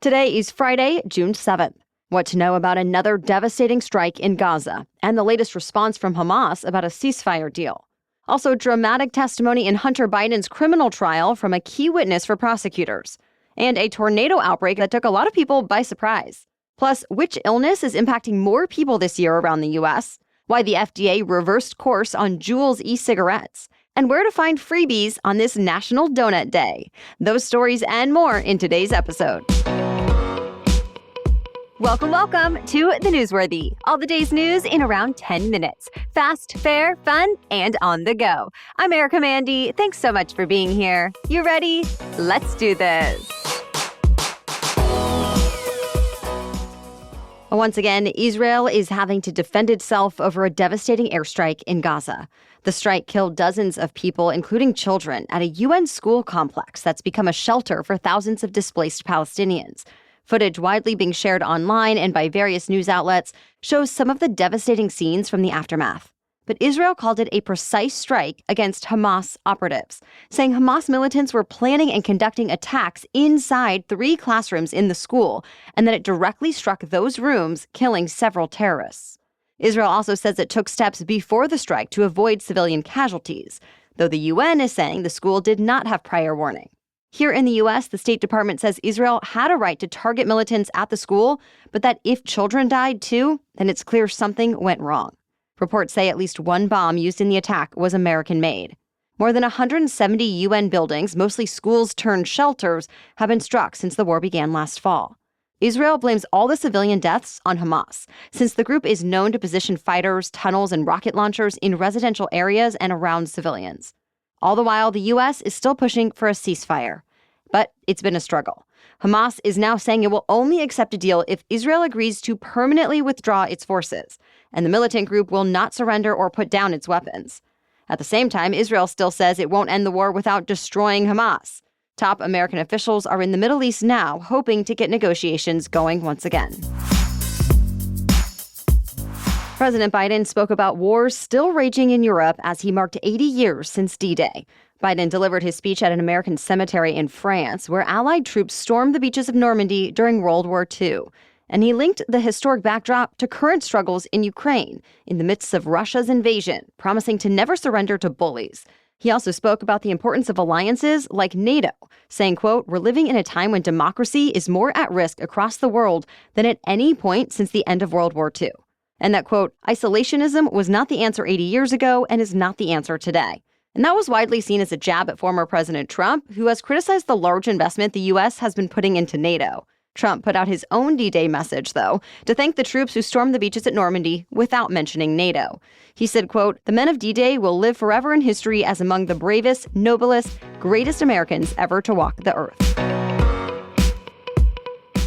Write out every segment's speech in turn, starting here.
Today is Friday, June 7th. What to know about another devastating strike in Gaza, and the latest response from Hamas about a ceasefire deal. Also, dramatic testimony in Hunter Biden's criminal trial from a key witness for prosecutors. And a tornado outbreak that took a lot of people by surprise. Plus, which illness is impacting more people this year around the U.S., why the FDA reversed course on Juul's e-cigarettes, and where to find freebies on this National Donut Day. Those stories and more in today's episode. Welcome to The Newsworthy. All the day's news in around 10 minutes. Fast, fair, fun, and on the go. I'm Erica Mandy. Thanks so much for being here. You ready? Let's do this. Once again, Israel is having to defend itself over a devastating airstrike in Gaza. The strike killed dozens of people, including children, at a UN school complex that's become a shelter for thousands of displaced Palestinians. Footage widely being shared online and by various news outlets shows some of the devastating scenes from the aftermath. But Israel called it a precise strike against Hamas operatives, saying Hamas militants were planning and conducting attacks inside 3 classrooms in the school, and that it directly struck those rooms, killing several terrorists. Israel also says it took steps before the strike to avoid civilian casualties, though the UN is saying the school did not have prior warning. Here in the U.S., the State Department says Israel had a right to target militants at the school, but that if children died too, then it's clear something went wrong. Reports say at least one bomb used in the attack was American-made. More than 170 UN buildings, mostly schools turned shelters, have been struck since the war began last fall. Israel blames all the civilian deaths on Hamas, since the group is known to position fighters, tunnels, and rocket launchers in residential areas and around civilians. All the while, the U.S. is still pushing for a ceasefire. But it's been a struggle. Hamas is now saying it will only accept a deal if Israel agrees to permanently withdraw its forces, and the militant group will not surrender or put down its weapons. At the same time, Israel still says it won't end the war without destroying Hamas. Top American officials are in the Middle East now, hoping to get negotiations going once again. President Biden spoke about wars still raging in Europe as he marked 80 years since D-Day. Biden delivered his speech at an American cemetery in France, where Allied troops stormed the beaches of Normandy during World War II. And he linked the historic backdrop to current struggles in Ukraine in the midst of Russia's invasion, promising to never surrender to bullies. He also spoke about the importance of alliances like NATO, saying, quote, "We're living in a time when democracy is more at risk across the world than at any point since the end of World War II." And that, quote, "Isolationism was not the answer 80 years ago and is not the answer today." And that was widely seen as a jab at former President Trump, who has criticized the large investment the U.S. has been putting into NATO. Trump put out his own D-Day message, though, to thank the troops who stormed the beaches at Normandy without mentioning NATO. He said, quote, "The men of D-Day will live forever in history as among the bravest, noblest, greatest Americans ever to walk the earth."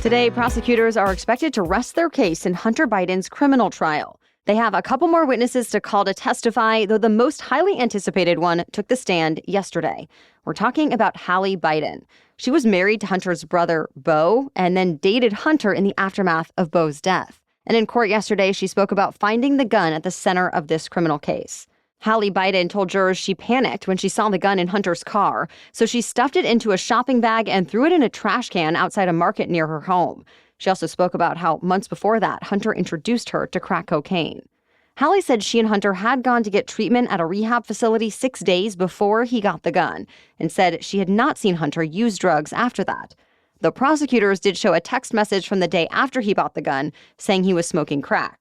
Today, prosecutors are expected to rest their case in Hunter Biden's criminal trial. They have a couple more witnesses to call to testify, though the most highly anticipated one took the stand yesterday. We're talking about Hallie Biden. She was married to Hunter's brother, Beau, and then dated Hunter in the aftermath of Beau's death. And in court yesterday, she spoke about finding the gun at the center of this criminal case. Hallie Biden told jurors she panicked when she saw the gun in Hunter's car, so she stuffed it into a shopping bag and threw it in a trash can outside a market near her home. She also spoke about how months before that, Hunter introduced her to crack cocaine. Hallie said she and Hunter had gone to get treatment at a rehab facility 6 days before he got the gun, and said she had not seen Hunter use drugs after that. The prosecutors did show a text message from the day after he bought the gun, saying he was smoking crack.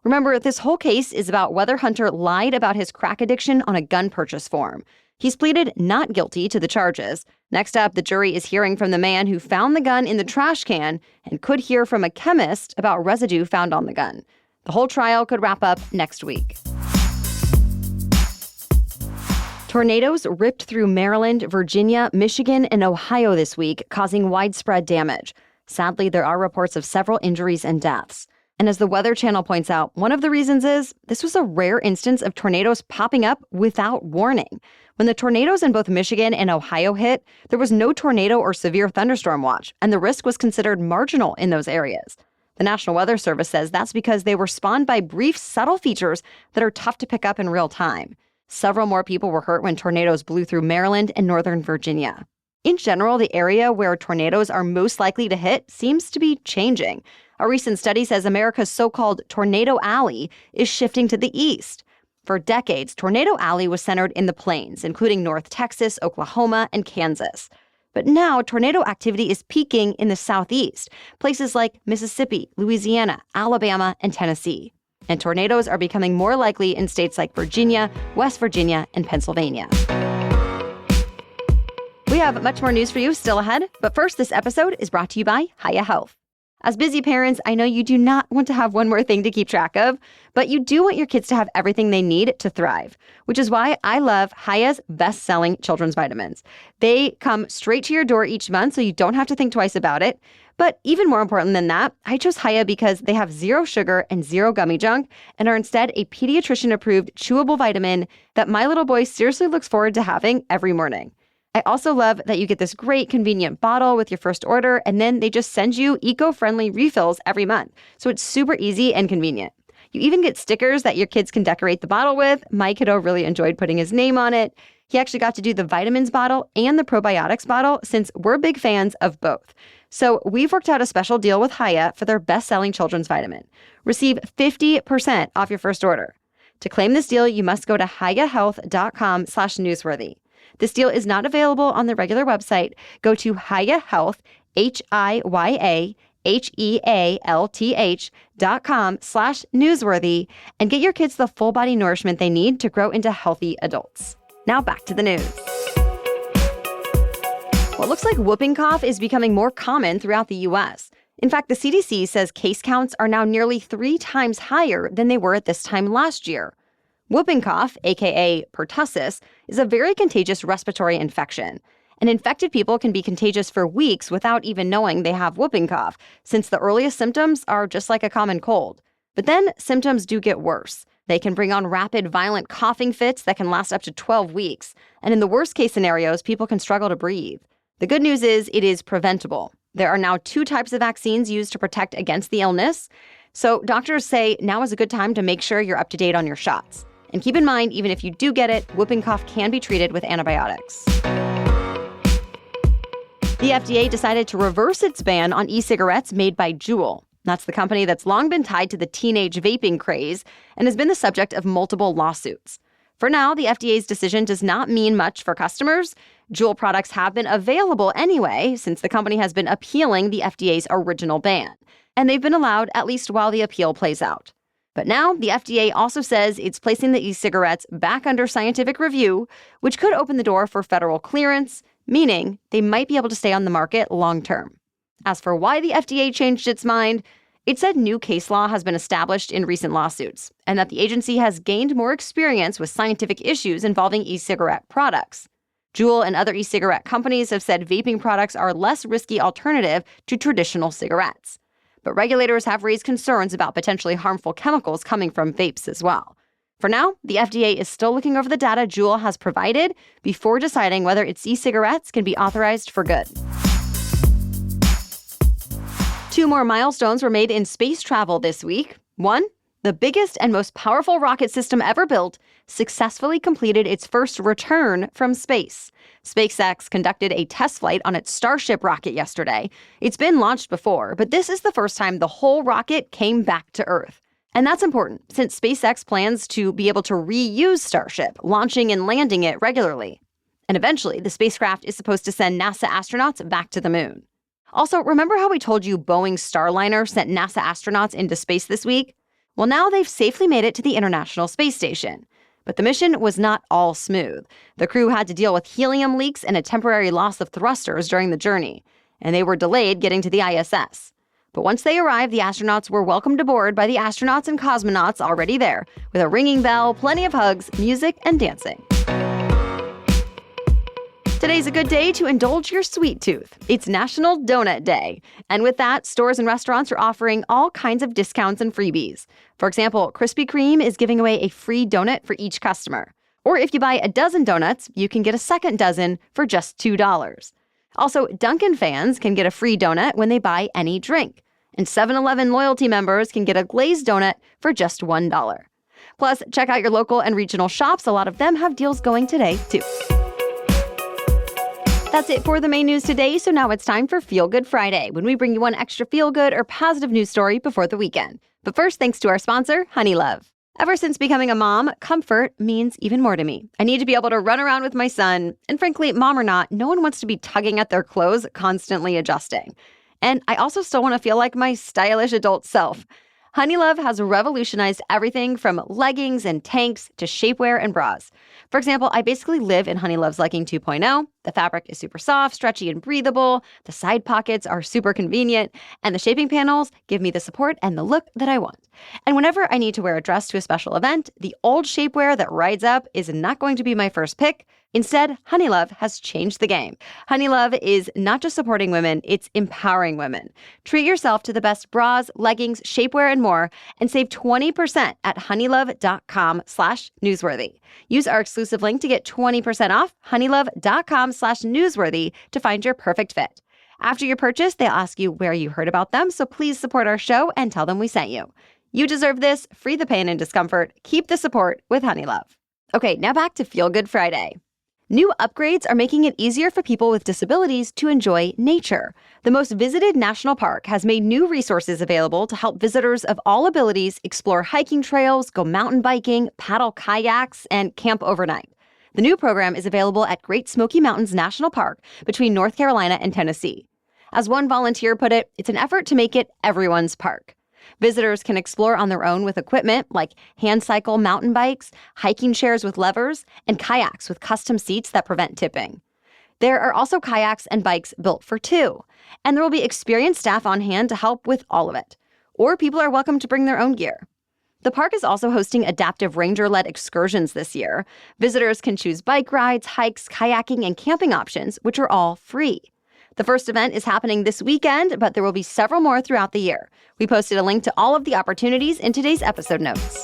Remember, this whole case is about whether Hunter lied about his crack addiction on a gun purchase form. He's pleaded not guilty to the charges. Next up, the jury is hearing from the man who found the gun in the trash can and could hear from a chemist about residue found on the gun. The whole trial could wrap up next week. Tornadoes ripped through Maryland, Virginia, Michigan, and Ohio this week, causing widespread damage. Sadly, there are reports of several injuries and deaths. And as the Weather Channel points out, one of the reasons is this was a rare instance of tornadoes popping up without warning. When the tornadoes in both Michigan and Ohio hit, there was no tornado or severe thunderstorm watch, and the risk was considered marginal in those areas. The National Weather Service says that's because they were spawned by brief, subtle features that are tough to pick up in real time. Several more people were hurt when tornadoes blew through Maryland and northern Virginia. In general, the area where tornadoes are most likely to hit seems to be changing. A recent study says America's so-called Tornado Alley is shifting to the east. For decades, Tornado Alley was centered in the plains, including North Texas, Oklahoma, and Kansas. But now, tornado activity is peaking in the southeast, places like Mississippi, Louisiana, Alabama, and Tennessee. And tornadoes are becoming more likely in states like Virginia, West Virginia, and Pennsylvania. We have much more news for you still ahead, but first, this episode is brought to you by Hiya Health. As busy parents, I know you do not want to have one more thing to keep track of, but you do want your kids to have everything they need to thrive, which is why I love Hiya's best-selling children's vitamins. They come straight to your door each month, so you don't have to think twice about it. But even more important than that, I chose Hiya because they have zero sugar and zero gummy junk and are instead a pediatrician-approved chewable vitamin that my little boy seriously looks forward to having every morning. I also love that you get this great convenient bottle with your first order, and then they just send you eco-friendly refills every month. So it's super easy and convenient. You even get stickers that your kids can decorate the bottle with. My kiddo really enjoyed putting his name on it. He actually got to do the vitamins bottle and the probiotics bottle since we're big fans of both. So we've worked out a special deal with Hiya for their best-selling children's vitamin. Receive 50% off your first order. To claim this deal, you must go to hiyahealth.com/newsworthy. This deal is not available on the regular website. Go to Hiya Health, HIYAHEALTH.com/newsworthy and get your kids the full body nourishment they need to grow into healthy adults. Now back to the news. Well, it looks like whooping cough is becoming more common throughout the U.S. In fact, the CDC says case counts are now nearly 3 times higher than they were at this time last year. Whooping cough, aka pertussis, is a very contagious respiratory infection. And infected people can be contagious for weeks without even knowing they have whooping cough, since the earliest symptoms are just like a common cold. But then symptoms do get worse. They can bring on rapid, violent coughing fits that can last up to 12 weeks. And in the worst case scenarios, people can struggle to breathe. The good news is it is preventable. There are now 2 types of vaccines used to protect against the illness. So doctors say now is a good time to make sure you're up to date on your shots. And keep in mind, even if you do get it, whooping cough can be treated with antibiotics. The FDA decided to reverse its ban on e-cigarettes made by Juul. That's the company that's long been tied to the teenage vaping craze and has been the subject of multiple lawsuits. For now, the FDA's decision does not mean much for customers. Juul products have been available anyway, since the company has been appealing the FDA's original ban. And they've been allowed at least while the appeal plays out. But now, the FDA also says it's placing the e-cigarettes back under scientific review, which could open the door for federal clearance, meaning they might be able to stay on the market long term. As for why the FDA changed its mind, it said new case law has been established in recent lawsuits, and that the agency has gained more experience with scientific issues involving e-cigarette products. Juul and other e-cigarette companies have said vaping products are a less risky alternative to traditional cigarettes. But regulators have raised concerns about potentially harmful chemicals coming from vapes as well. For now, the FDA is still looking over the data Juul has provided before deciding whether its e-cigarettes can be authorized for good. 2 more milestones were made in space travel this week. 1, the biggest and most powerful rocket system ever built successfully completed its first return from space. SpaceX conducted a test flight on its Starship rocket yesterday. It's been launched before, but this is the first time the whole rocket came back to Earth. And that's important, since SpaceX plans to be able to reuse Starship, launching and landing it regularly. And eventually, the spacecraft is supposed to send NASA astronauts back to the moon. Also, remember how we told you Boeing's Starliner sent NASA astronauts into space this week? Well, now they've safely made it to the International Space Station. But the mission was not all smooth. The crew had to deal with helium leaks and a temporary loss of thrusters during the journey, and they were delayed getting to the ISS. But once they arrived, the astronauts were welcomed aboard by the astronauts and cosmonauts already there, with a ringing bell, plenty of hugs, music, and dancing. Today's a good day to indulge your sweet tooth. It's National Donut Day. And with that, stores and restaurants are offering all kinds of discounts and freebies. For example, Krispy Kreme is giving away a free donut for each customer. Or if you buy a dozen donuts, you can get a second dozen for just $2. Also, Dunkin' fans can get a free donut when they buy any drink. And 7-Eleven loyalty members can get a glazed donut for just $1. Plus, check out your local and regional shops. A lot of them have deals going today, too. That's it for the main news today, so now it's time for Feel Good Friday, when we bring you one extra feel-good or positive news story before the weekend. But first, thanks to our sponsor, Honeylove. Ever since becoming a mom, comfort means even more to me. I need to be able to run around with my son, and frankly, mom or not, no one wants to be tugging at their clothes, constantly adjusting. And I also still want to feel like my stylish adult self. Honeylove has revolutionized everything from leggings and tanks to shapewear and bras. For example, I basically live in Honeylove's Legging 2.0. The fabric is super soft, stretchy, and breathable. The side pockets are super convenient, and the shaping panels give me the support and the look that I want. And whenever I need to wear a dress to a special event, the old shapewear that rides up is not going to be my first pick. Instead, Honeylove has changed the game. Honeylove is not just supporting women, it's empowering women. Treat yourself to the best bras, leggings, shapewear, and more, and save 20% at honeylove.com/newsworthy. Use our exclusive link to get 20% off honeylove.com/newsworthy to find your perfect fit. After your purchase, they'll ask you where you heard about them, so please support our show and tell them we sent you. You deserve this. Free the pain and discomfort. Keep the support with Honeylove. Okay, now back to Feel Good Friday. New upgrades are making it easier for people with disabilities to enjoy nature. The most visited national park has made new resources available to help visitors of all abilities explore hiking trails, go mountain biking, paddle kayaks, and camp overnight. The new program is available at Great Smoky Mountains National Park between North Carolina and Tennessee. As one volunteer put it, it's an effort to make it everyone's park. Visitors can explore on their own with equipment like hand cycle mountain bikes, hiking chairs with levers, and kayaks with custom seats that prevent tipping. There are also kayaks and bikes built for two, and there will be experienced staff on hand to help with all of it. Or people are welcome to bring their own gear. The park is also hosting adaptive ranger-led excursions this year. Visitors can choose bike rides, hikes, kayaking, and camping options, which are all free. The first event is happening this weekend, but there will be several more throughout the year. We posted a link to all of the opportunities in today's episode notes.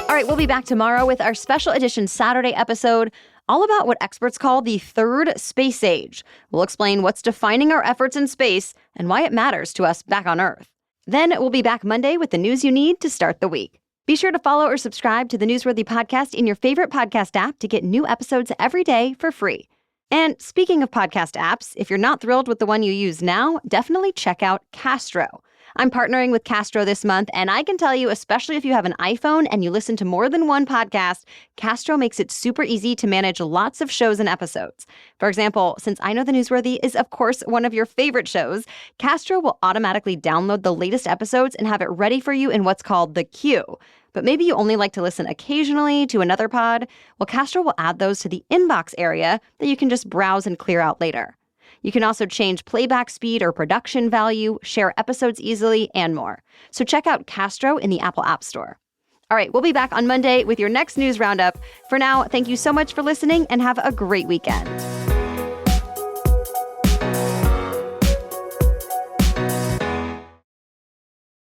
All right, we'll be back tomorrow with our special edition Saturday episode, all about what experts call the third space age. We'll explain what's defining our efforts in space and why it matters to us back on Earth. Then we'll be back Monday with the news you need to start the week. Be sure to follow or subscribe to the Newsworthy podcast in your favorite podcast app to get new episodes every day for free. And speaking of podcast apps, if you're not thrilled with the one you use now, definitely check out Castro. I'm partnering with Castro this month, and I can tell you, especially if you have an iPhone and you listen to more than one podcast, Castro makes it super easy to manage lots of shows and episodes. For example, since I Know the Newsworthy is, of course, one of your favorite shows, Castro will automatically download the latest episodes and have it ready for you in what's called the queue. But maybe you only like to listen occasionally to another pod. Well, Castro will add those to the inbox area that you can just browse and clear out later. You can also change playback speed or production value, share episodes easily, and more. So check out Castro in the Apple App Store. All right, we'll be back on Monday with your next news roundup. For now, thank you so much for listening and have a great weekend.